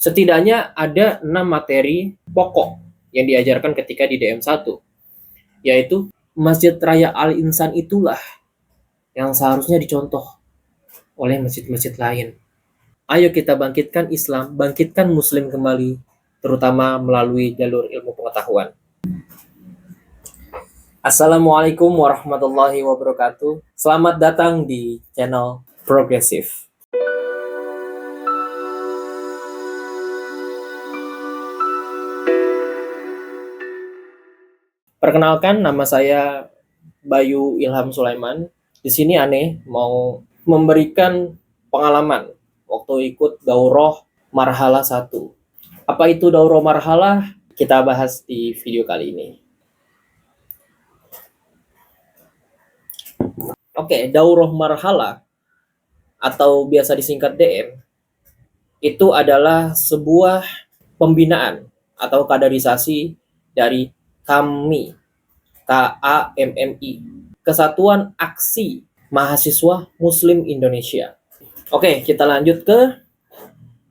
Setidaknya ada 6 materi pokok yang diajarkan ketika di DM1, yaitu Masjid Raya Al-Insan itulah yang seharusnya dicontoh oleh masjid-masjid lain. Ayo kita bangkitkan Islam, bangkitkan Muslim kembali, terutama melalui jalur ilmu pengetahuan. Assalamualaikum warahmatullahi wabarakatuh. Selamat datang di channel Progresif. Perkenalkan, nama saya Bayu Ilham Sulaiman. Di sini Ane mau memberikan pengalaman waktu ikut Daurah Marhalah 1. Apa itu Daurah Marhalah? Kita bahas di video kali ini. Oke, Daurah Marhalah atau biasa disingkat DM itu adalah sebuah pembinaan atau kaderisasi dari KAMMI, Kesatuan Aksi Mahasiswa Muslim Indonesia. Oke, kita lanjut ke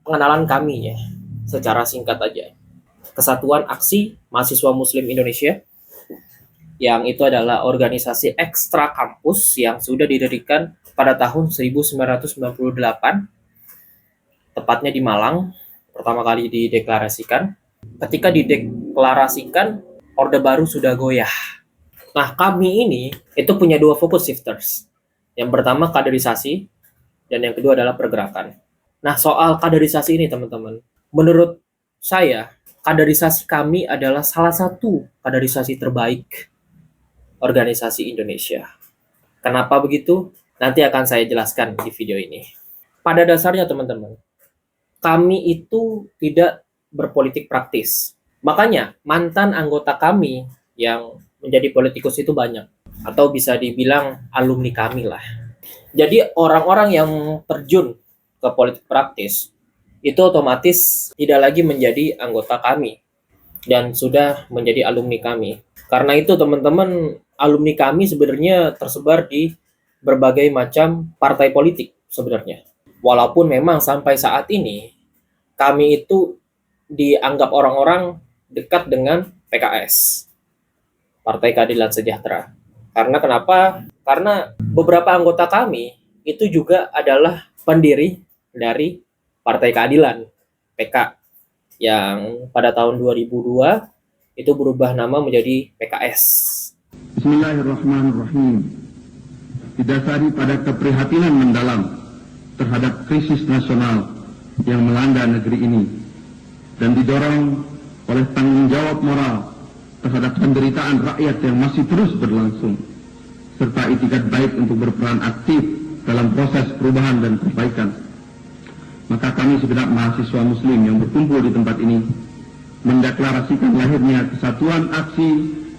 pengenalan kami ya, secara singkat aja. Kesatuan Aksi Mahasiswa Muslim Indonesia, yang itu adalah organisasi ekstra kampus yang sudah didirikan pada tahun 1998, tepatnya di Malang, pertama kali dideklarasikan. Ketika dideklarasikan, Orde Baru sudah goyah. Nah, kami ini itu punya dua fokus shifters. Yang pertama kaderisasi, dan yang kedua adalah pergerakan. Nah, soal kaderisasi ini teman-teman, menurut saya, kaderisasi kami adalah salah satu kaderisasi terbaik organisasi Indonesia. Kenapa begitu? Nanti akan saya jelaskan di video ini. Pada dasarnya teman-teman, kami itu tidak berpolitik praktis. Makanya mantan anggota kami yang menjadi politikus itu banyak, atau bisa dibilang alumni kami lah. Jadi orang-orang yang terjun ke politik praktis itu otomatis tidak lagi menjadi anggota kami dan sudah menjadi alumni kami. Karena itu teman-teman, alumni kami sebenarnya tersebar di berbagai macam partai politik sebenarnya. Walaupun memang sampai saat ini kami itu dianggap orang-orang dekat dengan PKS, Partai Keadilan Sejahtera. Karena kenapa? Karena beberapa anggota kami itu juga adalah pendiri dari Partai Keadilan, PK, yang pada tahun 2002 itu berubah nama menjadi PKS. Bismillahirrahmanirrahim. Didasari pada keprihatinan mendalam terhadap krisis nasional yang melanda negeri ini dan didorong oleh tanggung jawab moral terhadap penderitaan rakyat yang masih terus berlangsung, serta itikat baik untuk berperan aktif dalam proses perubahan dan perbaikan. Maka kami segenap mahasiswa muslim yang berkumpul di tempat ini mendeklarasikan lahirnya Kesatuan Aksi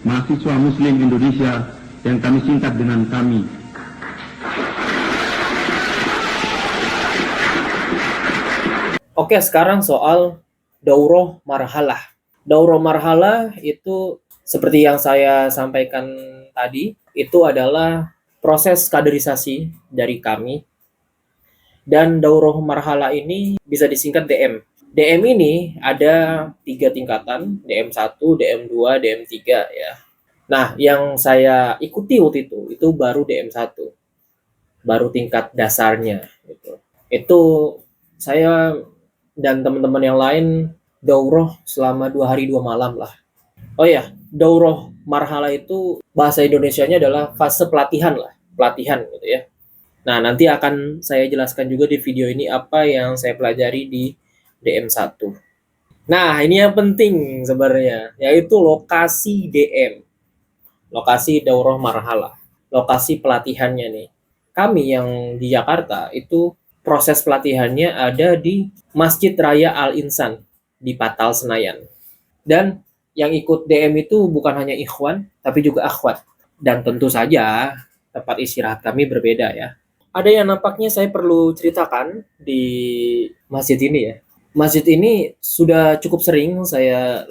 Mahasiswa Muslim Indonesia yang kami singkat dengan KAMI. Oke, sekarang soal Daurah Marhalah. Daurah Marhalah itu seperti yang saya sampaikan tadi, itu adalah proses kaderisasi dari kami. Dan Daurah Marhalah ini bisa disingkat DM. DM ini ada 3 tingkatan, DM1, DM2, DM3 ya. Nah, yang saya ikuti waktu itu baru DM1. Baru tingkat dasarnya gitu. Itu saya dan teman-teman yang lain daurah selama 2 hari 2 malam lah. Oh ya, Daurah Marhalah itu bahasa Indonesianya adalah fase pelatihan lah, pelatihan gitu ya. Nah, nanti akan saya jelaskan juga di video ini apa yang saya pelajari di DM1. Nah, ini yang penting sebenarnya, yaitu lokasi DM. Lokasi Daurah Marhalah. Lokasi pelatihannya nih. Kami yang di Jakarta itu proses pelatihannya ada di Masjid Raya Al-Insan di Patal Senayan. Dan yang ikut DM itu bukan hanya ikhwan, tapi juga akhwat. Dan tentu saja tempat istirahat kami berbeda ya. Ada yang nampaknya saya perlu ceritakan di masjid ini ya. Masjid ini sudah cukup sering saya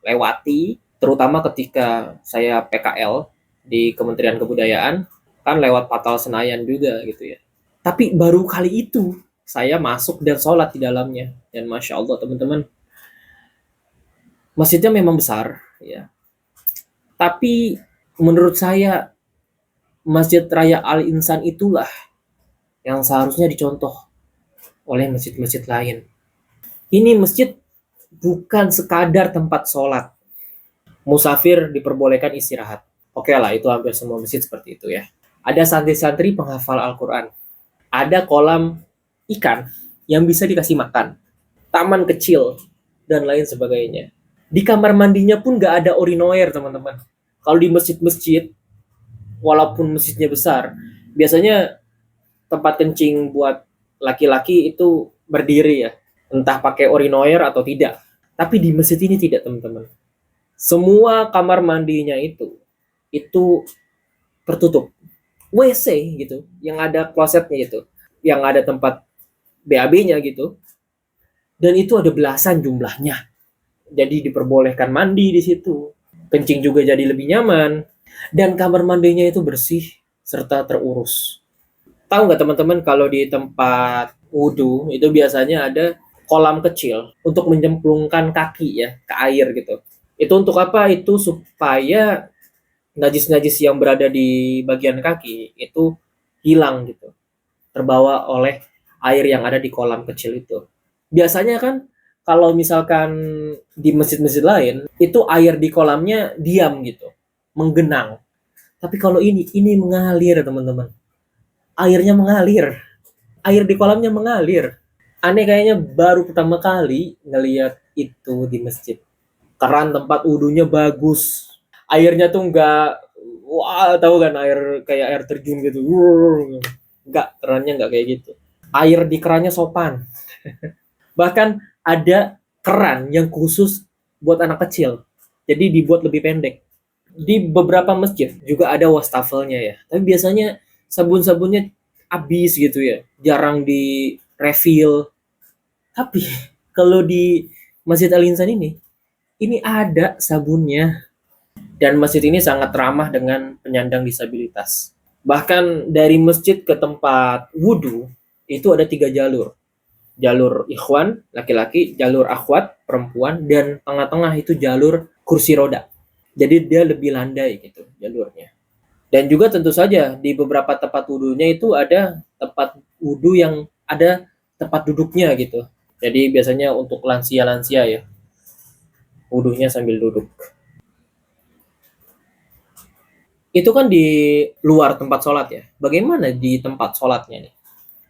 lewati, terutama ketika saya PKL di Kementerian Kebudayaan, kan lewat Patal Senayan juga gitu ya. Tapi baru kali itu saya masuk dan sholat di dalamnya. Dan Masya Allah teman-teman, masjidnya memang besar, ya. Tapi menurut saya Masjid Raya Al Insan itulah yang seharusnya dicontoh oleh masjid-masjid lain. Ini masjid bukan sekadar tempat sholat. Musafir diperbolehkan istirahat. Oke lah, itu hampir semua masjid seperti itu ya. Ada santri-santri penghafal Al-Quran. Ada kolam ikan yang bisa dikasih makan. Taman kecil, dan lain sebagainya. Di kamar mandinya pun nggak ada urinoir, teman-teman. Kalau di masjid-masjid, walaupun masjidnya besar, biasanya tempat kencing buat laki-laki itu berdiri ya, entah pakai urinoir atau tidak. Tapi di masjid ini tidak, teman-teman. Semua kamar mandinya itu tertutup. WC gitu, yang ada klosetnya gitu, yang ada tempat BAB-nya gitu. Dan itu ada belasan jumlahnya. Jadi diperbolehkan mandi di situ. Kencing juga jadi lebih nyaman. Dan kamar mandinya itu bersih serta terurus. Tahu nggak teman-teman kalau di tempat wudhu itu biasanya ada kolam kecil untuk menyemplungkan kaki ya ke air gitu. Itu untuk apa? Itu supaya najis-najis yang berada di bagian kaki itu hilang gitu. Terbawa oleh air yang ada di kolam kecil itu. Biasanya kan kalau misalkan di masjid-masjid lain itu air di kolamnya diam gitu, menggenang. Tapi kalau ini mengalir, teman-teman. Airnya mengalir. Air di kolamnya mengalir. Aneh, kayaknya baru pertama kali ngelihat itu di masjid. Keran tempat wudhunya bagus. Airnya tuh nggak, wah, tahu kan, air kayak air terjun gitu. Nggak, kerannya nggak kayak gitu. Air di kerannya sopan. Bahkan ada keran yang khusus buat anak kecil. Jadi dibuat lebih pendek. Di beberapa masjid juga ada wastafelnya ya. Tapi biasanya sabun-sabunnya habis gitu ya. Jarang di refill. Tapi kalau di Masjid Al Insan ini ada sabunnya. Dan masjid ini sangat ramah dengan penyandang disabilitas. Bahkan dari masjid ke tempat wudhu itu ada 3 jalur. Jalur ikhwan, laki-laki, jalur akhwat, perempuan, dan tengah-tengah itu jalur kursi roda. Jadi dia lebih landai gitu jalurnya. Dan juga tentu saja di beberapa tempat wudhunya itu ada tempat wudhu yang ada tempat duduknya gitu. Jadi biasanya untuk lansia-lansia ya, wudhunya sambil duduk. Itu kan di luar tempat sholat ya. Bagaimana di tempat sholatnya nih?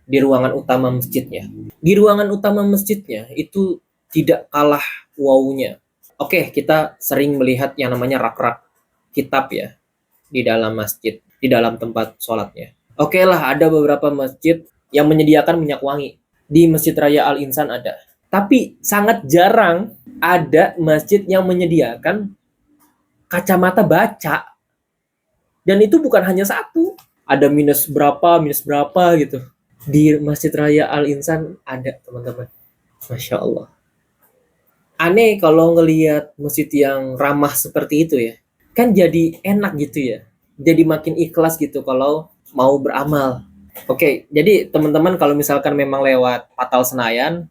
Di ruangan utama masjidnya. Di ruangan utama masjidnya itu tidak kalah wow-nya. Oke, kita sering melihat yang namanya rak-rak kitab ya di dalam masjid, di dalam tempat sholatnya. Oke lah, ada beberapa masjid yang menyediakan minyak wangi. Di Masjid Raya Al Insan ada. Tapi sangat jarang ada masjid yang menyediakan kacamata baca. Dan itu bukan hanya satu. Ada minus berapa gitu. Di Masjid Raya Al Insan ada, teman-teman. Masya Allah. Aneh kalau ngelihat masjid yang ramah seperti itu ya. Kan jadi enak gitu ya. Jadi makin ikhlas gitu kalau mau beramal. Oke, jadi teman-teman kalau misalkan memang lewat Patal Senayan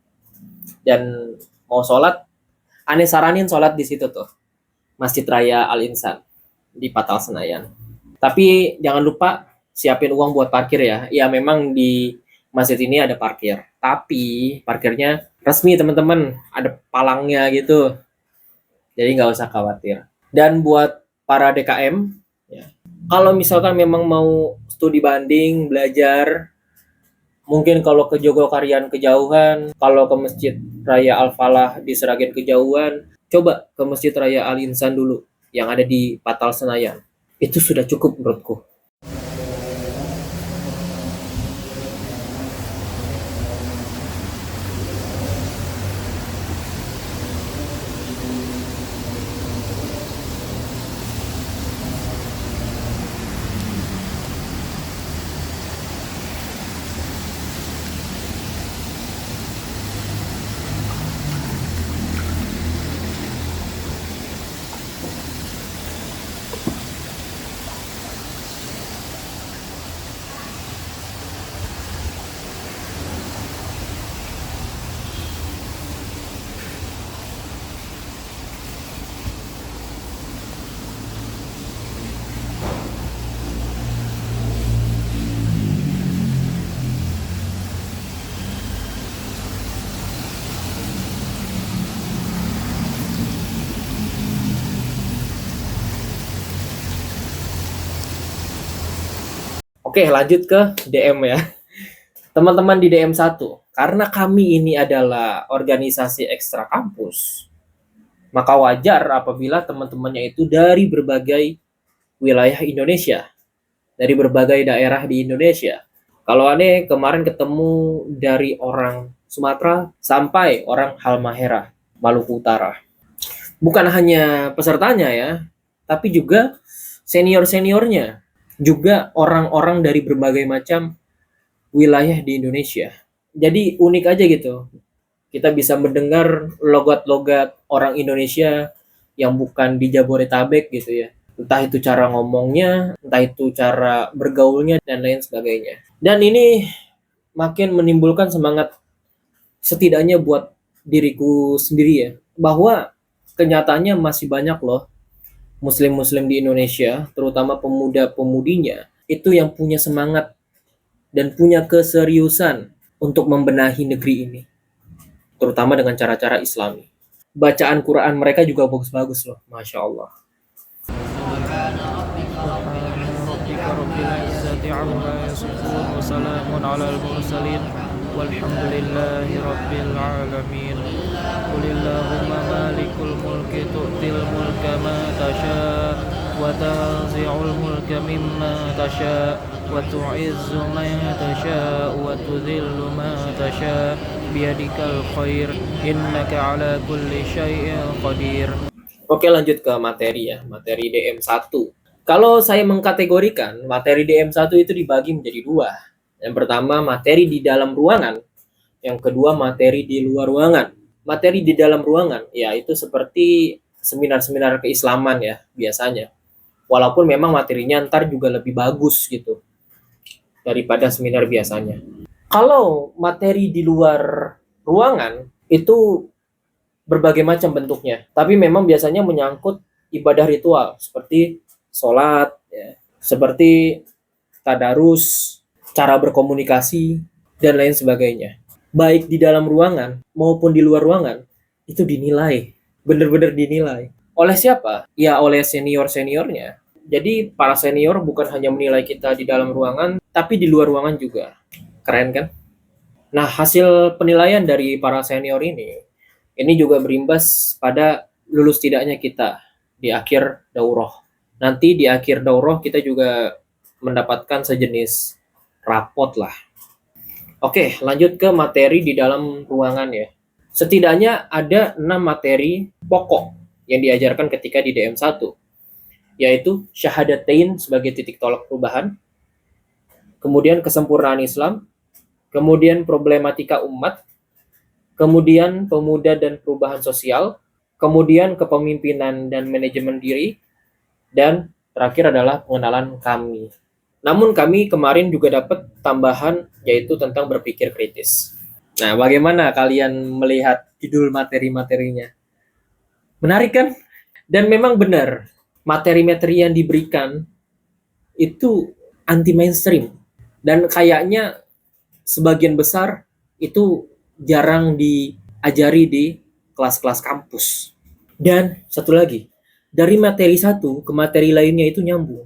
dan mau sholat, aneh saranin sholat di situ tuh. Masjid Raya Al Insan di Patal Senayan. Tapi jangan lupa siapin uang buat parkir ya. Ya memang di masjid ini ada parkir. Tapi parkirnya resmi teman-teman. Ada palangnya gitu. Jadi nggak usah khawatir. Dan buat para DKM, ya, kalau misalkan memang mau studi banding, belajar, mungkin kalau ke Jogokarian kejauhan, kalau ke Masjid Raya Al Falah di Seragen kejauhan, coba ke Masjid Raya Al Insan dulu yang ada di Patal Senayan. Itu sudah cukup menurutku. Oke, lanjut ke DM ya. Teman-teman di DM1, karena kami ini adalah organisasi ekstra kampus, maka wajar apabila teman-temannya itu dari berbagai wilayah Indonesia, dari berbagai daerah di Indonesia. Kalau aneh kemarin ketemu dari orang Sumatera sampai orang Halmahera, Maluku Utara. Bukan hanya pesertanya ya, tapi juga senior-seniornya, juga orang-orang dari berbagai macam wilayah di Indonesia. Jadi unik aja gitu. Kita bisa mendengar logat-logat orang Indonesia yang bukan di Jabodetabek gitu ya. Entah itu cara ngomongnya, entah itu cara bergaulnya, dan lain sebagainya. Dan ini makin menimbulkan semangat setidaknya buat diriku sendiri ya. Bahwa kenyataannya masih banyak loh muslim-muslim di Indonesia, terutama pemuda-pemudinya, itu yang punya semangat dan punya keseriusan untuk membenahi negeri ini, terutama dengan cara-cara Islami. Bacaan Quran mereka juga bagus-bagus loh, Masya Allah. وتعز من تشاء وتذل من تشاء بيدك الخير إنك على كل شيء قدير. Oke, lanjut ke materi ya, materi DM1. Kalau saya mengkategorikan, materi DM1 itu dibagi menjadi dua. Yang pertama, materi di dalam ruangan. Yang kedua, materi di luar ruangan. Materi di dalam ruangan, ya itu seperti seminar-seminar keislaman ya, biasanya. Walaupun memang materinya ntar juga lebih bagus gitu, daripada seminar biasanya. Kalau materi di luar ruangan, itu berbagai macam bentuknya, tapi memang biasanya menyangkut ibadah ritual seperti sholat, ya, seperti tadarus, cara berkomunikasi, dan lain sebagainya. Baik di dalam ruangan maupun di luar ruangan, itu dinilai, benar-benar dinilai. Oleh siapa? Ya oleh senior-seniornya. Jadi para senior bukan hanya menilai kita di dalam ruangan, tapi di luar ruangan juga. Keren kan? Nah, hasil penilaian dari para senior ini juga berimbas pada lulus tidaknya kita di akhir daurah. Nanti di akhir daurah kita juga mendapatkan sejenis rapot lah. Oke, lanjut ke materi di dalam ruangan ya. Setidaknya ada 6 materi pokok yang diajarkan ketika di DM1, yaitu syahadatain sebagai titik tolak perubahan, kemudian kesempurnaan Islam, kemudian problematika umat, kemudian pemuda dan perubahan sosial, kemudian kepemimpinan dan manajemen diri, dan terakhir adalah pengenalan kami. Namun kami kemarin juga dapat tambahan yaitu tentang berpikir kritis. Nah, bagaimana kalian melihat judul materi-materinya? Menarik kan? Dan memang benar, materi-materi yang diberikan itu anti mainstream. Dan kayaknya sebagian besar itu jarang diajari di kelas-kelas kampus. Dan satu lagi, dari materi satu ke materi lainnya itu nyambung.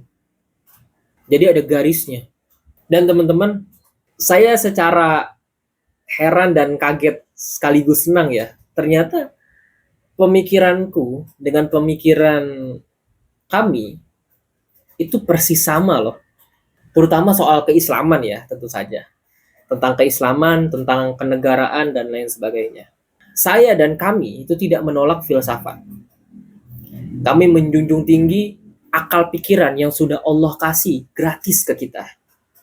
Jadi ada garisnya. Dan teman-teman, saya secara heran dan kaget sekaligus senang ya. Ternyata pemikiranku dengan pemikiran kami itu persis sama loh. Terutama soal keislaman ya, tentu saja. Tentang keislaman, tentang kenegaraan, dan lain sebagainya. Saya dan kami itu tidak menolak filsafat. Kami menjunjung tinggi akal pikiran yang sudah Allah kasih gratis ke kita.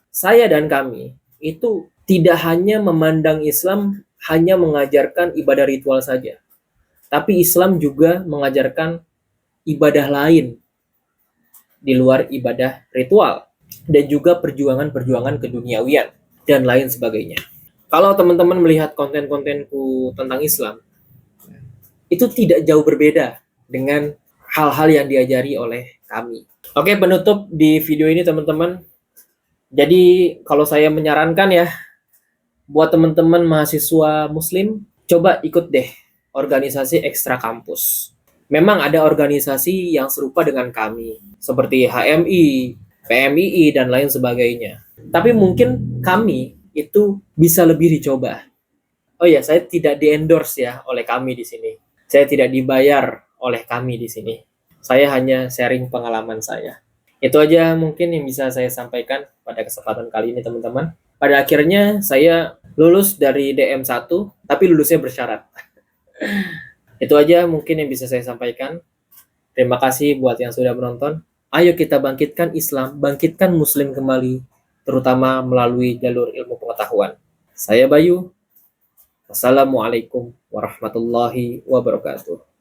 Saya dan kami itu tidak hanya memandang Islam hanya mengajarkan ibadah ritual saja. Tapi Islam juga mengajarkan ibadah lain di luar ibadah ritual. Dan juga perjuangan-perjuangan keduniawian dan lain sebagainya. Kalau teman-teman melihat konten-kontenku tentang Islam, itu tidak jauh berbeda dengan hal-hal yang diajari oleh kami. Oke, penutup di video ini teman-teman. Jadi kalau saya menyarankan ya, buat teman-teman mahasiswa muslim, coba ikut deh organisasi ekstra kampus. Memang ada organisasi yang serupa dengan kami, seperti HMI, PMII, dan lain sebagainya. Tapi mungkin kami itu bisa lebih dicoba. Oh ya, saya tidak di-endorse ya oleh kami di sini. Saya tidak dibayar oleh kami di sini. Saya hanya sharing pengalaman saya. Itu aja mungkin yang bisa saya sampaikan pada kesempatan kali ini, teman-teman. Pada akhirnya saya lulus dari DM1, tapi lulusnya bersyarat. Itu aja mungkin yang bisa saya sampaikan. Terima kasih buat yang sudah menonton. Ayo kita bangkitkan Islam, bangkitkan Muslim kembali, terutama melalui jalur ilmu pengetahuan. Saya Bayu. Wassalamualaikum warahmatullahi wabarakatuh.